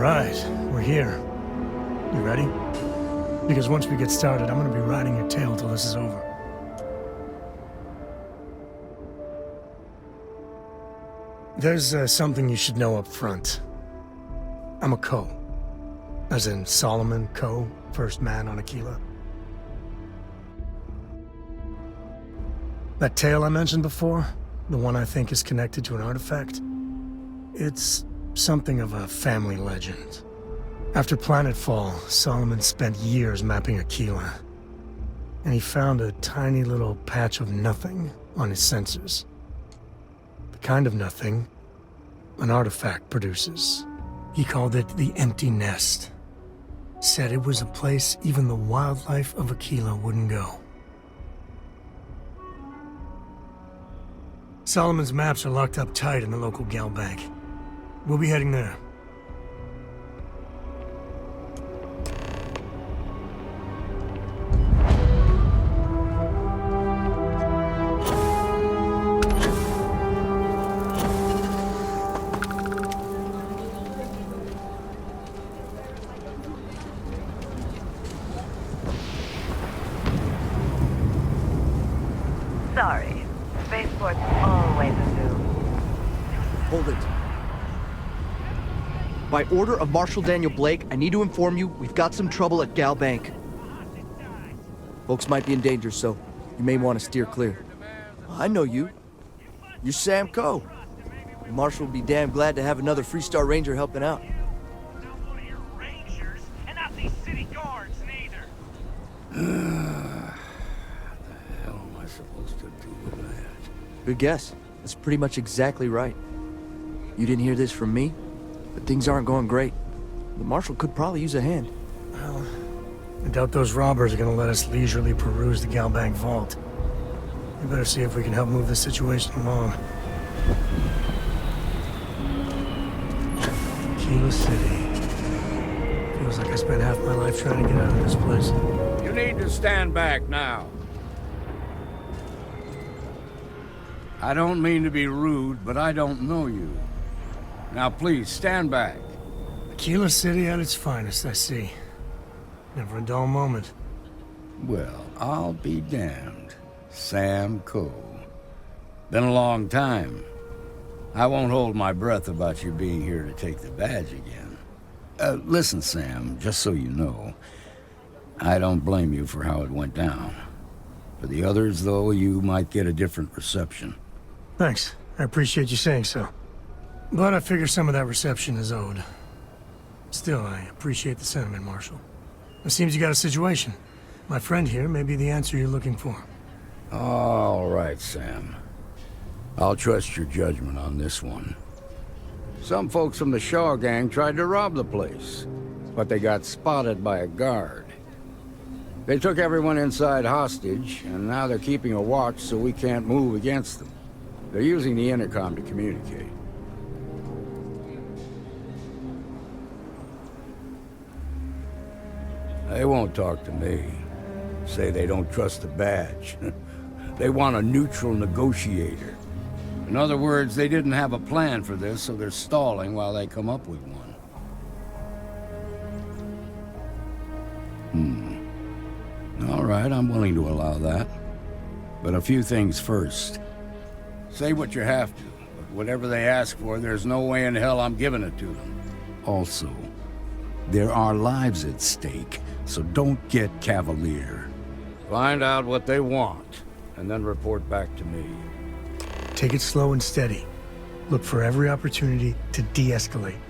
right, we're here. You ready? Because once we get started, I'm gonna be riding your tail till this is over. There's something you should know up front. I'm a Co. As in Solomon Co., first man on Aquila. That tale I mentioned before, the one I think is connected to an artifact, it's something of a family legend. After Planetfall, Solomon spent years mapping Aquila, and he found a tiny little patch of nothing on his sensors. The kind of nothing an artifact produces. He called it the Empty Nest. Said it was a place even the wildlife of Aquila wouldn't go. Solomon's maps are locked up tight in the local gal bank. We'll be heading there. Sorry. Spaceport's always a zoo. Hold it. By order of Marshal Daniel Blake, I need to inform you we've got some trouble at Gal Bank. Folks might be in danger, so you may want to steer clear. I know you. You're Sam Coe. The Marshal will be damn glad to have another Freestar Ranger helping out. Not one of your rangers, and not these city guards neither. Supposed to do with that? Good guess. That's pretty much exactly right. You didn't hear this from me, but things aren't going great. The Marshal could probably use a hand. Well, I doubt those robbers are gonna let us leisurely peruse the Galbank vault. We better see if we can help move this situation along. Kilo City. Feels like I spent half my life trying to get out of this place. You need to stand back now. I don't mean to be rude, but I don't know you. Now please, stand back. Kilo City at its finest, I see. Never a dull moment. Well, I'll be damned. Sam Coe. Been a long time. I won't hold my breath about you being here to take the badge again. Listen, Sam, just so you know, I don't blame you for how it went down. For the others, though, you might get a different reception. Thanks. I appreciate you saying so. But I figure some of that reception is owed. Still, I appreciate the sentiment, Marshal. It seems you got a situation. My friend here may be the answer you're looking for. All right, Sam. I'll trust your judgment on this one. Some folks from the Shaw gang tried to rob the place, but they got spotted by a guard. They took everyone inside hostage, and now they're keeping a watch so we can't move against them. They're using the intercom to communicate. They won't talk to me. Say they don't trust the badge. They want a neutral negotiator. In other words, they didn't have a plan for this, so they're stalling while they come up with one. All right, I'm willing to allow that. But a few things first. Say what you have to, but whatever they ask for, there's no way in hell I'm giving it to them. Also, there are lives at stake, so don't get cavalier. Find out what they want, and then report back to me. Take it slow and steady. Look for every opportunity to de-escalate.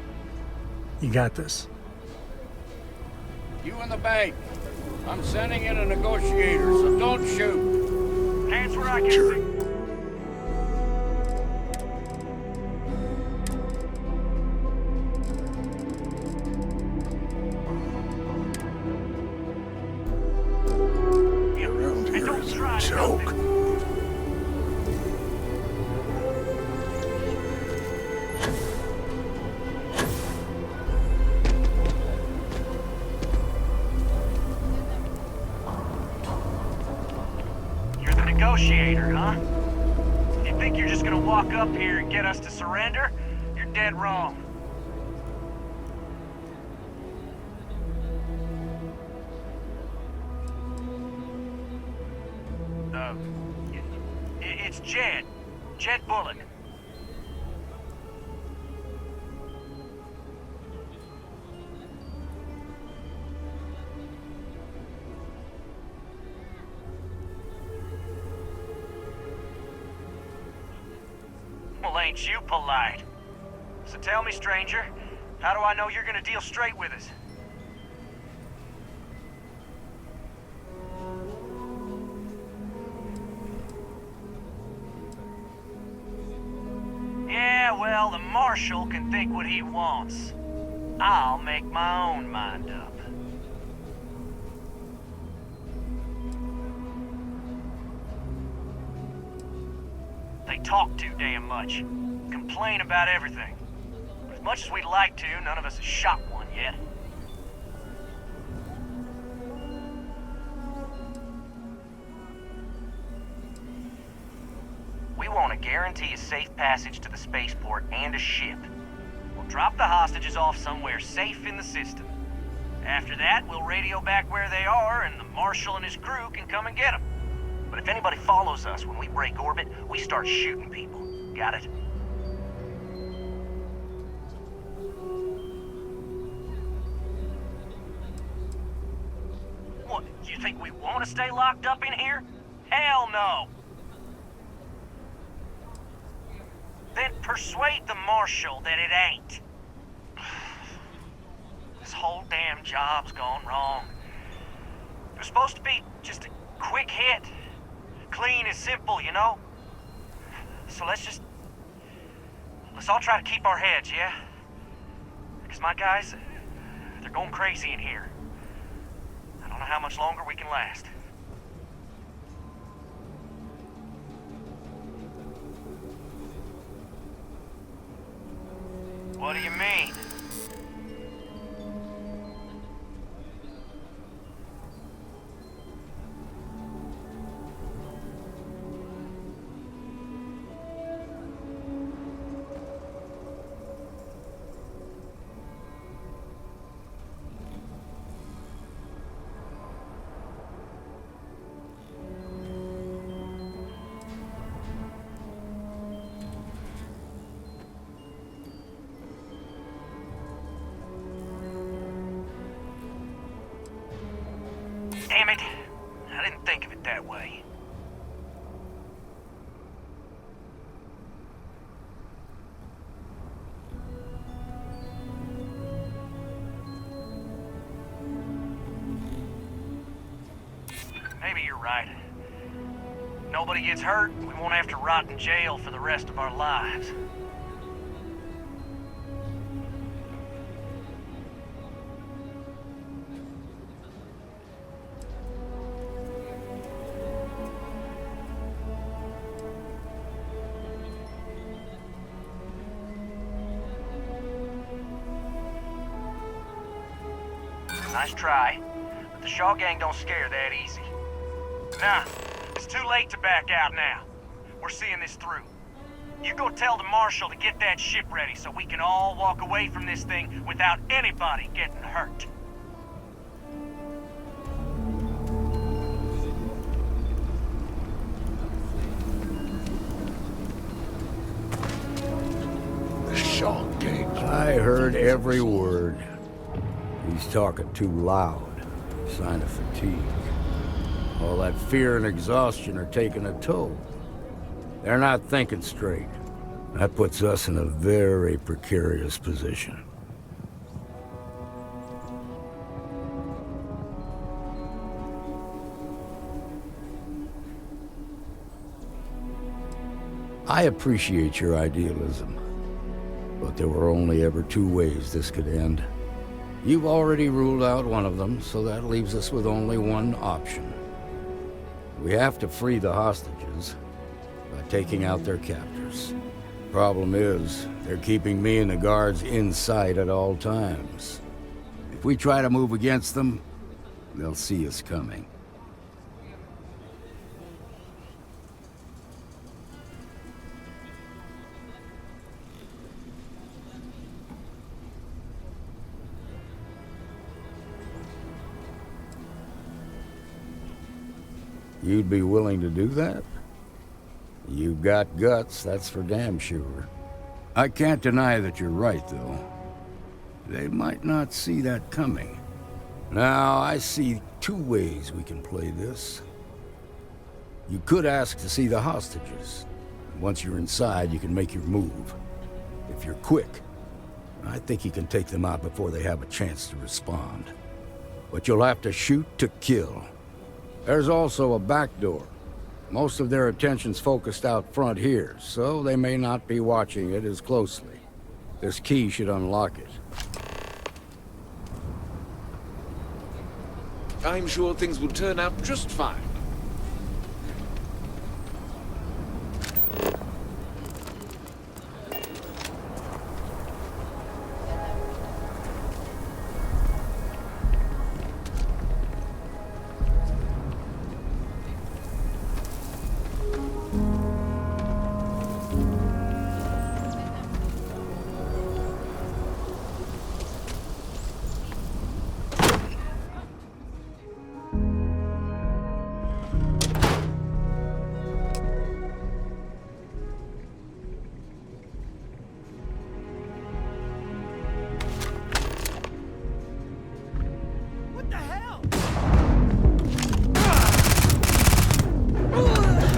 You got this. You in the bank. I'm sending in a negotiator, so don't shoot. Hands where I can see. Around here Don't is try a to joke. You're the negotiator, huh? You think you're just gonna walk up here and get us to surrender? You're dead wrong. It's Jed. Jed Bullock. Well, ain't you polite? So tell me, stranger, how do I know you're gonna deal straight with us? Yeah, well, the Marshal can think what he wants. I'll make my own mind up. They talk too damn much. Complain about everything. But as much as we'd like to, none of us has shot one yet. We want to guarantee a safe passage to the spaceport and a ship. We'll drop the hostages off somewhere safe in the system. After that, we'll radio back where they are, and the Marshal and his crew can come and get them. But if anybody follows us when we break orbit, we start shooting people. Got it? What, you think we want to stay locked up in here? Hell no! Then persuade the Marshal that it ain't. This whole damn job's gone wrong. It was supposed to be just a quick hit. Clean and simple, you know? So let's all try to keep our heads, yeah? Because my guys, they're going crazy in here. I don't know how much longer we can last. What do you mean? Damn it. I didn't think of it that way. Maybe you're right. Nobody gets hurt, we won't have to rot in jail for the rest of our lives. Nice try, but the Shaw gang don't scare that easy. Nah, it's too late to back out now. We're seeing this through. You go tell the Marshal to get that ship ready so we can all walk away from this thing without anybody getting hurt. The Shaw gang. I heard every word. He's talking too loud. Sign of fatigue. All that fear and exhaustion are taking a toll. They're not thinking straight. That puts us in a very precarious position. I appreciate your idealism, but there were only ever two ways this could end. You've already ruled out one of them, so that leaves us with only one option. We have to free the hostages by taking out their captors. Problem is, they're keeping me and the guards inside at all times. If we try to move against them, they'll see us coming. You'd be willing to do that? You've got guts, that's for damn sure. I can't deny that you're right, though. They might not see that coming. Now, I see two ways we can play this. You could ask to see the hostages. Once you're inside, you can make your move. If you're quick, I think you can take them out before they have a chance to respond. But you'll have to shoot to kill. There's also a back door. Most of their attention's focused out front here, so they may not be watching it as closely. This key should unlock it. I'm sure things will turn out just fine.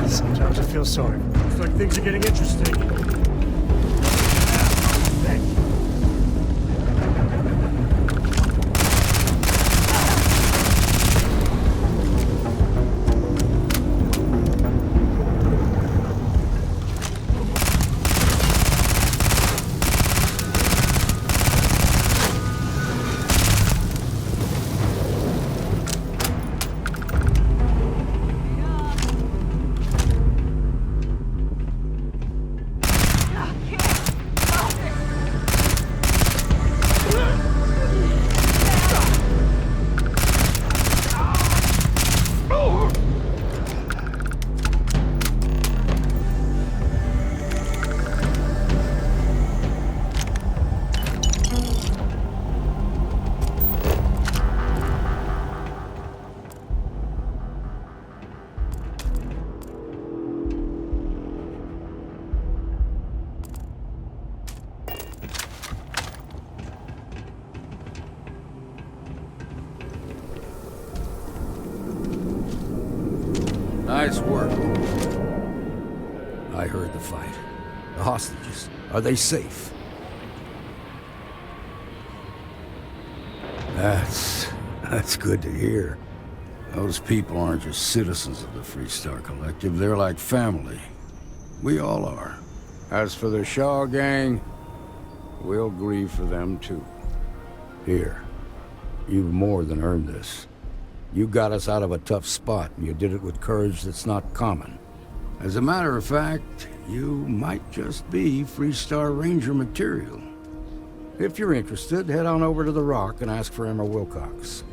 Sometimes I feel sorry. Looks like things are getting interesting. Thank you. Nice work. I heard the fight. The hostages, are they safe? That's good to hear. Those people aren't just citizens of the Freestar Collective, they're like family. We all are. As for the Shaw gang, we'll grieve for them too. Here, you've more than earned this. You got us out of a tough spot, and you did it with courage that's not common. As a matter of fact, you might just be Freestar Ranger material. If you're interested, head on over to the Rock and ask for Emma Wilcox.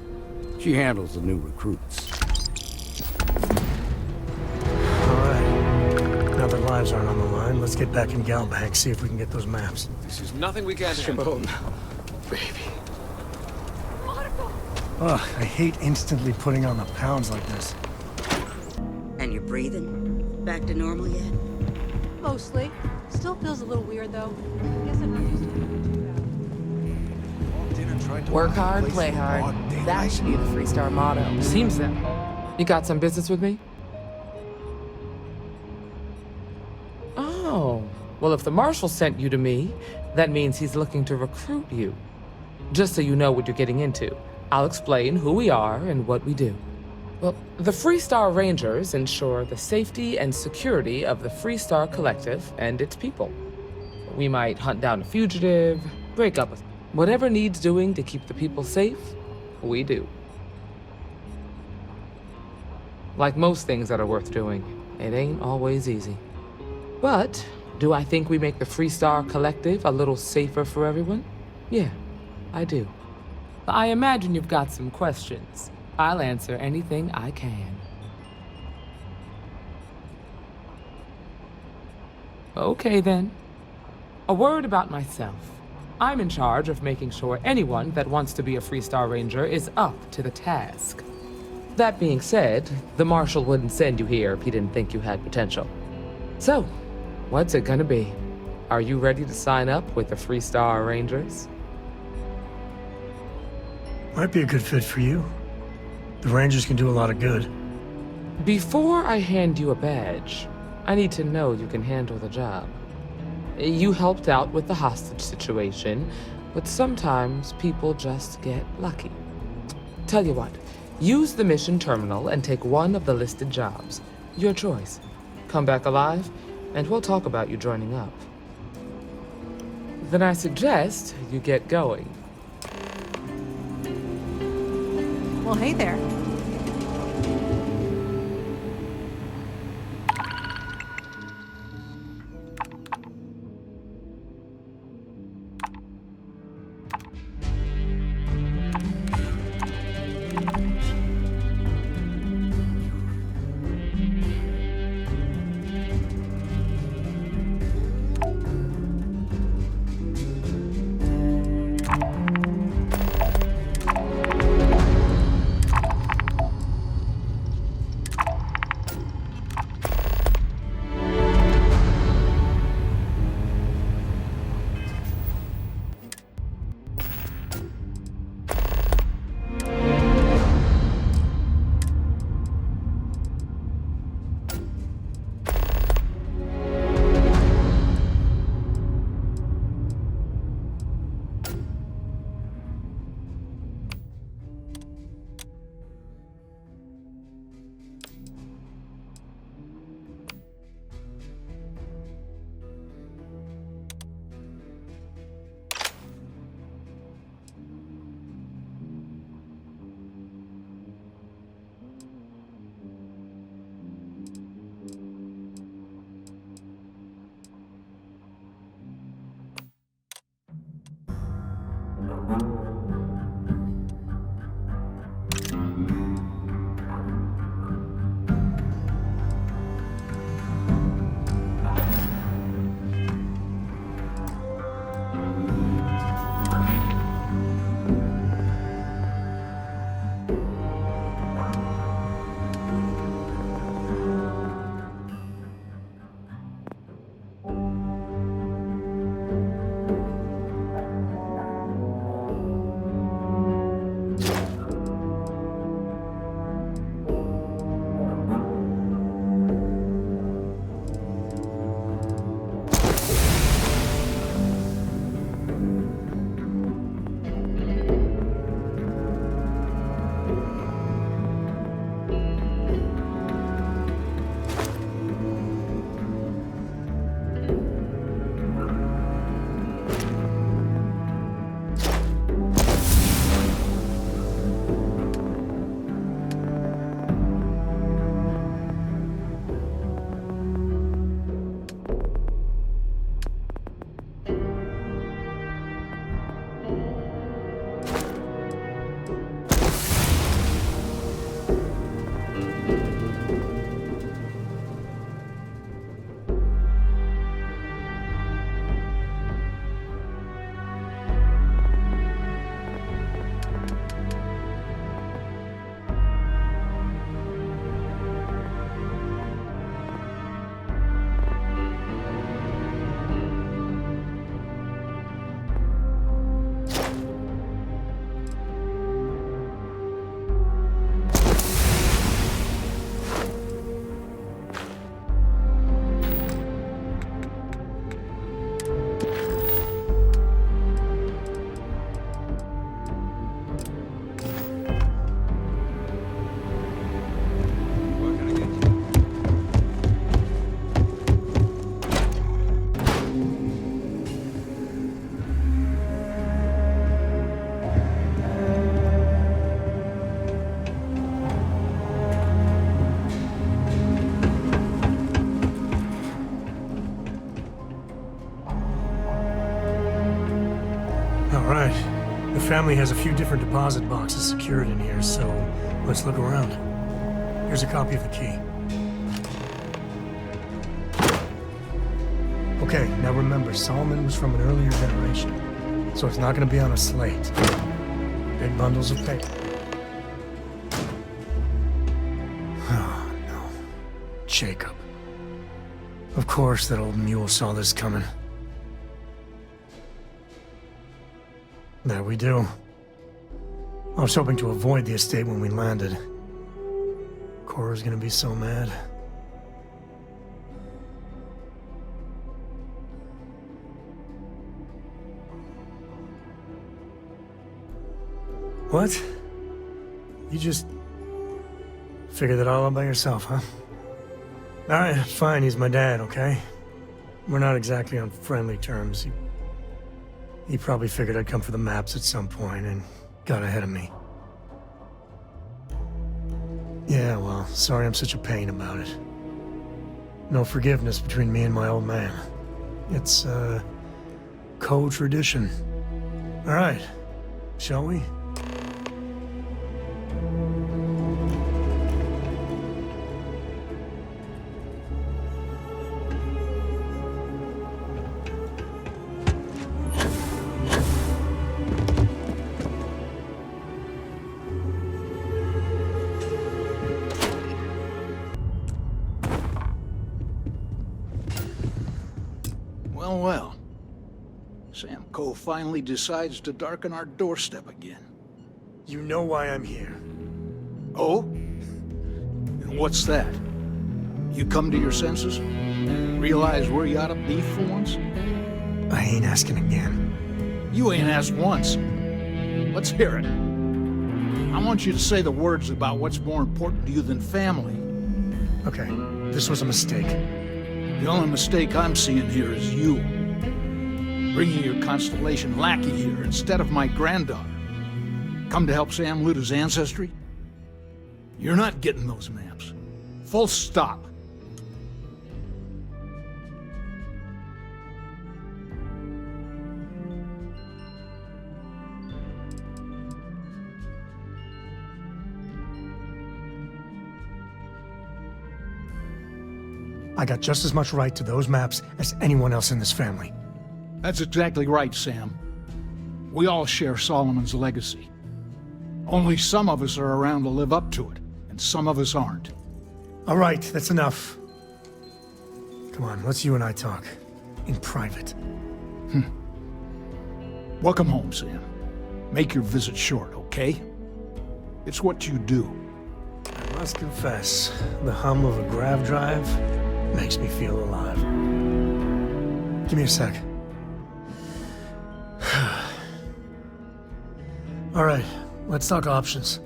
She handles the new recruits. All right. Now that lives aren't on the line, let's get back in Galbank, see if we can get those maps. This is nothing we can't handle. Baby. Ugh, I hate instantly putting on the pounds like this. And you're breathing? Back to normal yet? Mostly. Still feels a little weird, though. I guess I'm not used to it. Work hard, play hard. That should be the Freestar motto. Seems that. You got some business with me? Oh. Well, if the Marshal sent you to me, that means he's looking to recruit you. Just so you know what you're getting into, I'll explain who we are and what we do. Well, the Freestar Rangers ensure the safety and security of the Freestar Collective and its people. We might hunt down a fugitive, break up whatever needs doing to keep the people safe, we do. Like most things that are worth doing, it ain't always easy. But do I think we make the Freestar Collective a little safer for everyone? Yeah, I do. I imagine you've got some questions. I'll answer anything I can. Okay then. A word about myself. I'm in charge of making sure anyone that wants to be a Freestar Ranger is up to the task. That being said, the Marshal wouldn't send you here if he didn't think you had potential. So, what's it gonna be? Are you ready to sign up with the Freestar Rangers? Might be a good fit for you. The Rangers can do a lot of good. Before I hand you a badge, I need to know you can handle the job. You helped out with the hostage situation, but sometimes people just get lucky. Tell you what, use the mission terminal and take one of the listed jobs. Your choice. Come back alive, and we'll talk about you joining up. Then I suggest you get going. Well, hey there. family has a few different deposit boxes secured in here, so let's look around. Here's a copy of the key. Okay, now remember, Solomon was from an earlier generation, so it's not going to be on a slate. Big bundles of paper. shakeup. Of course, that old mule saw this coming. There we do. I was hoping to avoid the estate when we landed. Cora's gonna be so mad. What? You just figured that all out by yourself, huh? Alright, fine, he's my dad, okay? We're not exactly on friendly terms. He probably figured I'd come for the maps at some point and got ahead of me. Yeah, well, sorry I'm such a pain about it. No forgiveness between me and my old man. It's, co-tradition. Alright, shall we? Well, well. Sam Coe finally decides to darken our doorstep again. You know why I'm here. Oh? And what's that? You come to your senses? Realize where you ought to be for once? I ain't asking again. You ain't asked once. Let's hear it. I want you to say the words about what's more important to you than family. Okay, this was a mistake. The only mistake I'm seeing here is you. Bringing your Constellation lackey here instead of my granddaughter. Come to help Sam loot his ancestry? You're not getting those maps. Full stop. I got just as much right to those maps as anyone else in this family. That's exactly right, Sam. We all share Solomon's legacy. Only some of us are around to live up to it, and some of us aren't. All right, that's enough. Come on, let's you and I talk. In private. Welcome home, Sam. Make your visit short, okay? It's what you do. I must confess, the hum of a grav drive makes me feel alive. Give me a sec. All right, let's talk options.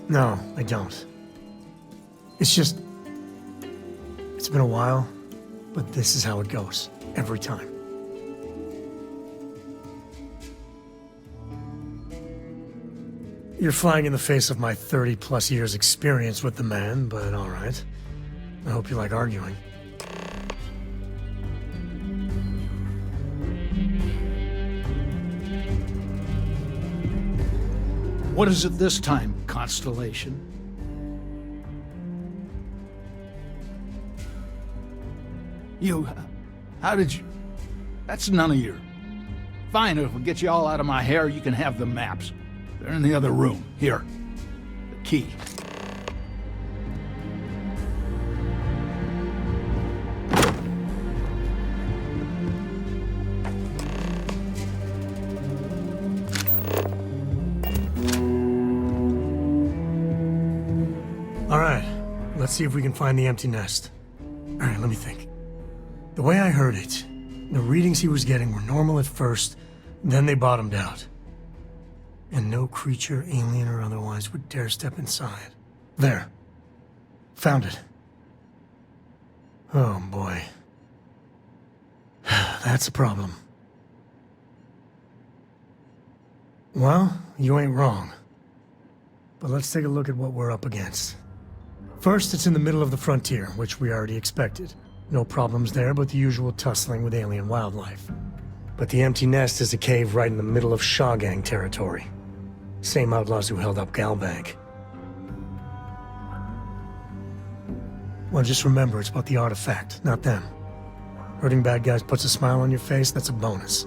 No, I don't. It's just... It's been a while, but this is how it goes. Every time. You're flying in the face of my 30-plus years experience with the man, but all right. I hope you like arguing. What is it this time, Constellation? How did you... That's none of your... Fine, if we get you all out of my hair, you can have the maps. They're in the other room. Here. The key. All right, let's see if we can find the empty nest. All right, let me think. The way I heard it, the readings he was getting were normal at first, then they bottomed out. And no creature, alien or otherwise, would dare step inside. There. Found it. Oh, boy. That's a problem. Well, you ain't wrong. But let's take a look at what we're up against. First, it's in the middle of the frontier, which we already expected. No problems there, but the usual tussling with alien wildlife. But the empty nest is a cave right in the middle of Shawgang territory. Same outlaws who held up Galbank. Well, just remember, it's about the artifact, not them. Hurting bad guys puts a smile on your face, that's a bonus.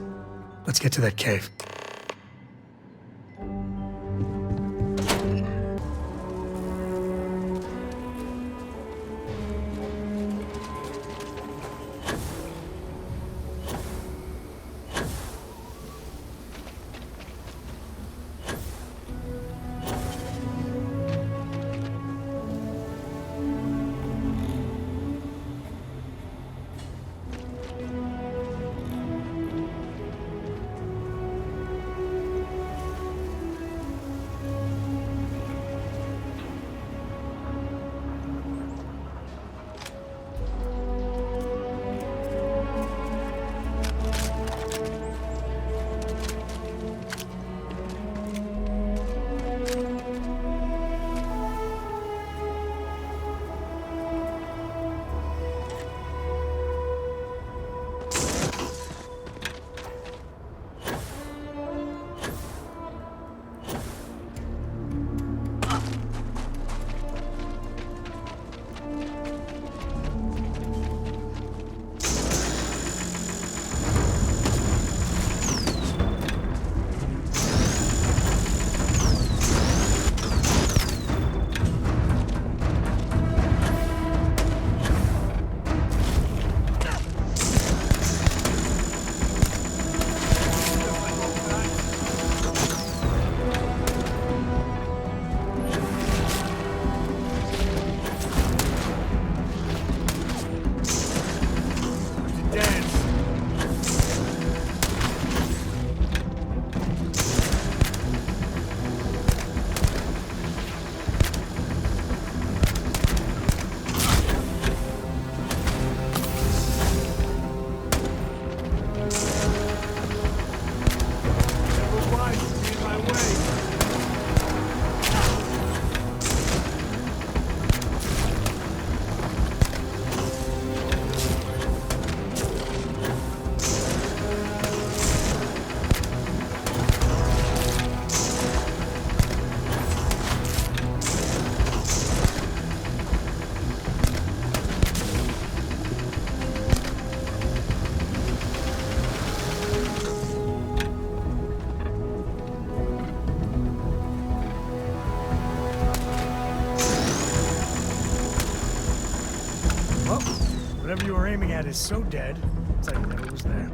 Let's get to that cave. Whatever you were aiming at is so dead, it's like it never was there.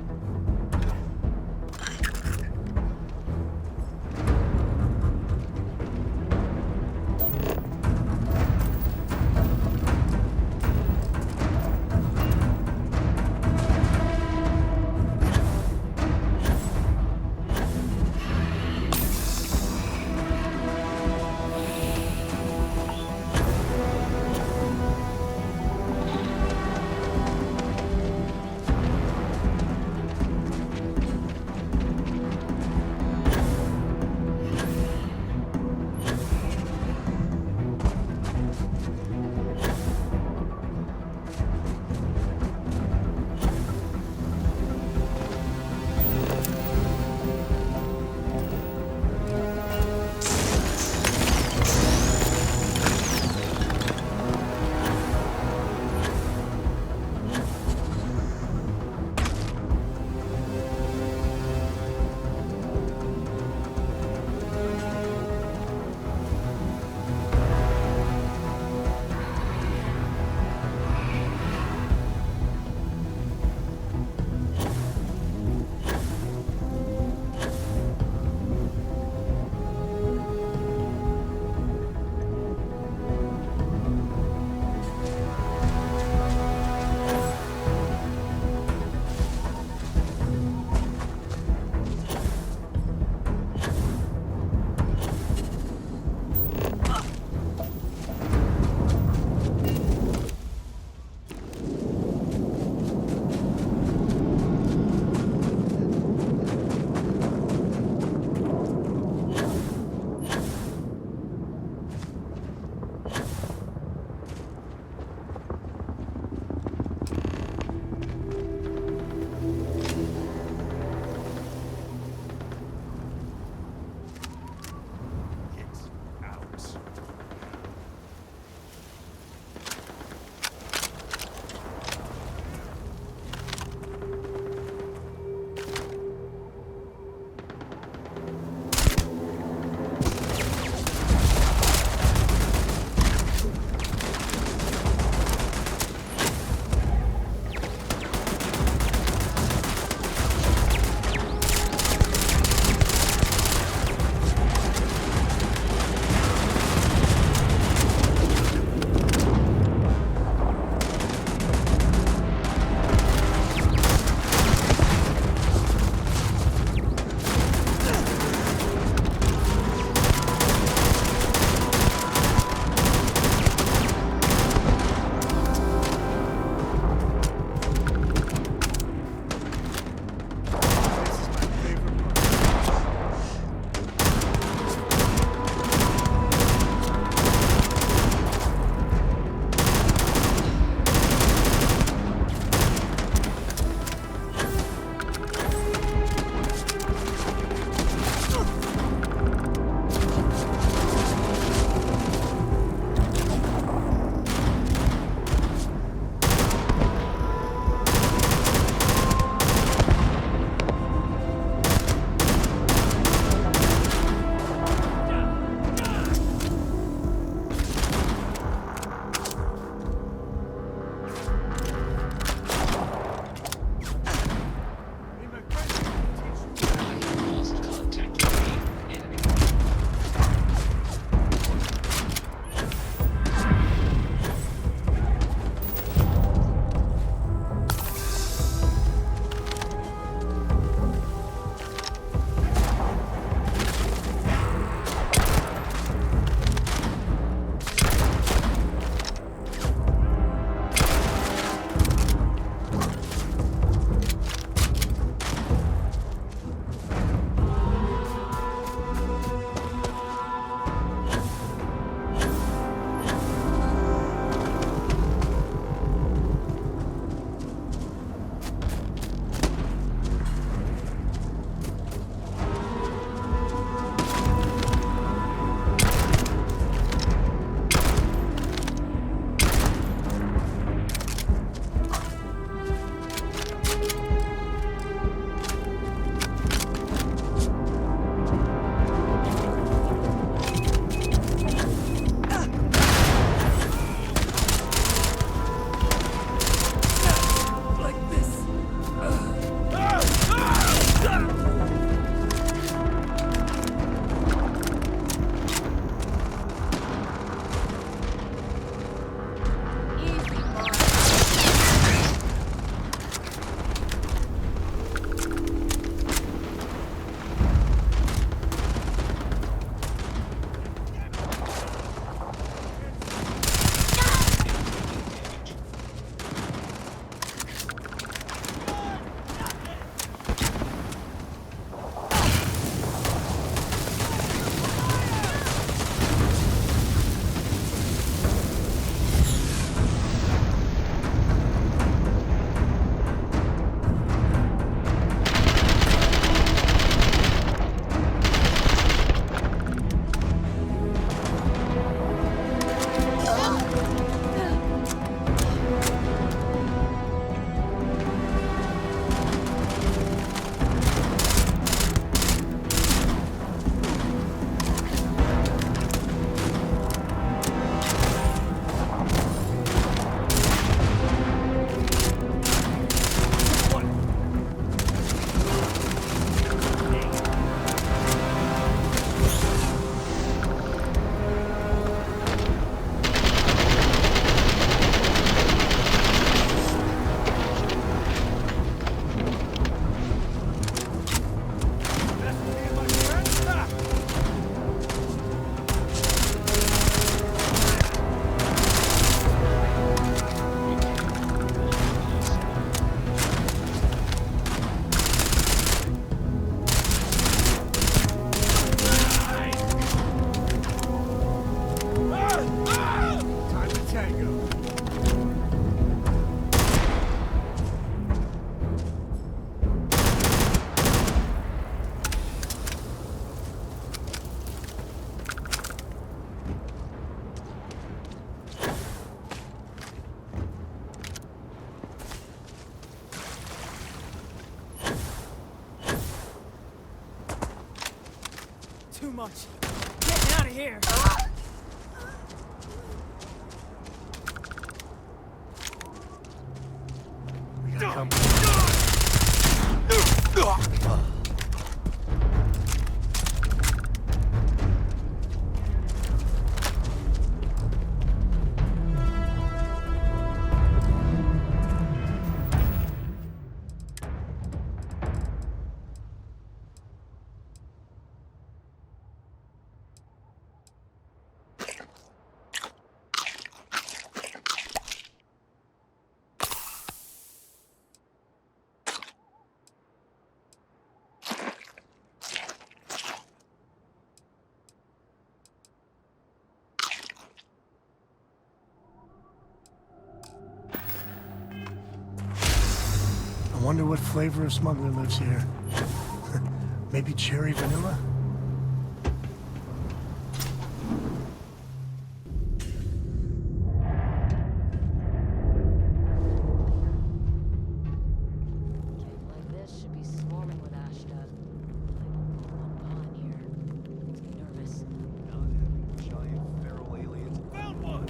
much. Getting out of here. We got company. I wonder what flavor of smuggler lives here. Maybe cherry vanilla? Like this should be swarming with Ashdod. Like, I'm on here. Makes me nervous. Giant feral aliens. Found one!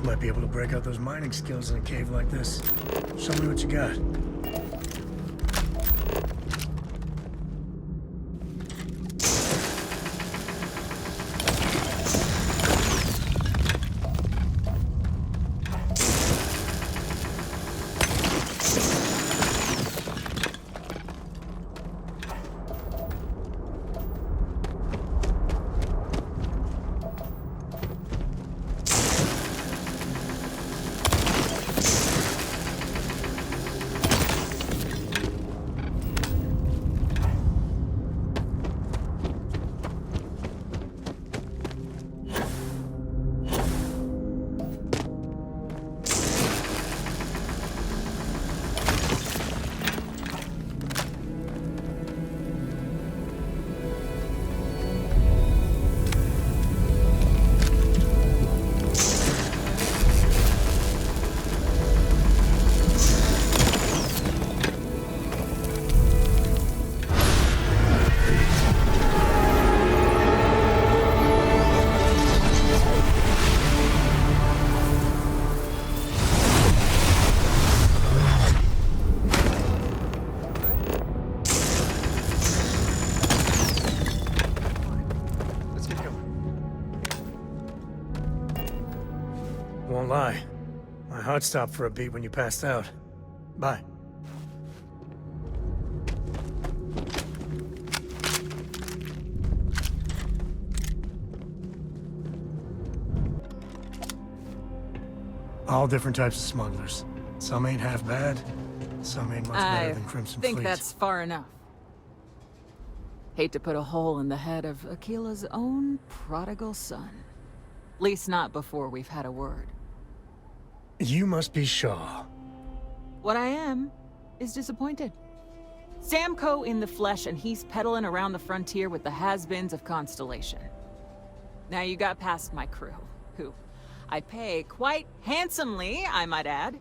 Might be able to break out those mining skills in a cave like this. Show me what you got. Won't lie. My heart stopped for a beat when you passed out. Bye. All different types of smugglers. Some ain't half bad, some ain't much better I than Crimson think Fleet. that's far enough. Hate to put a hole in the head of Akila's own prodigal son. Least not before we've had a word. You must be Shaw. What I am is disappointed. Samco in the flesh, and he's peddling around the frontier with the has-beens of Constellation. Now you got past my crew, who I pay quite handsomely, I might add.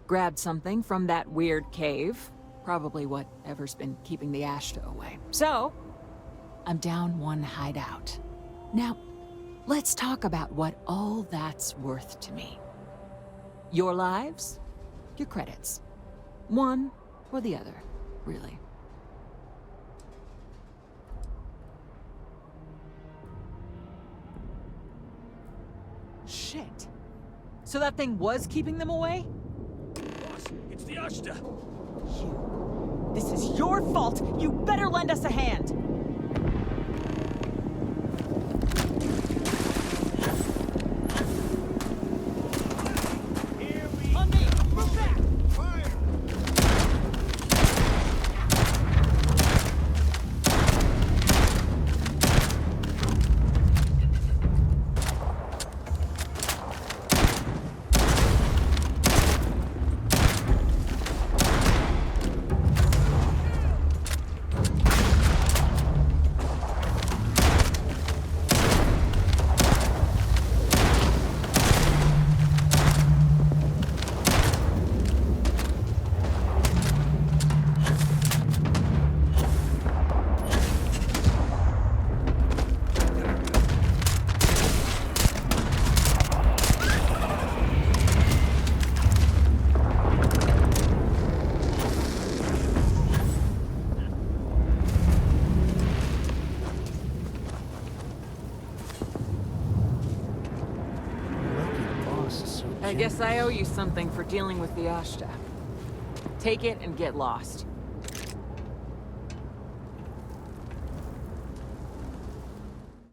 Grabbed something from that weird cave. Probably whatever's been keeping the Ashta away. So, I'm down one hideout. Now, let's talk about what all that's worth to me. Your lives, your credits. One or the other, really. Shit. So that thing was keeping them away? Boss, it's the Ashta. This is your fault! You better lend us a hand! On me! Move back! I guess I owe you something for dealing with the Ashta. Take it and get lost.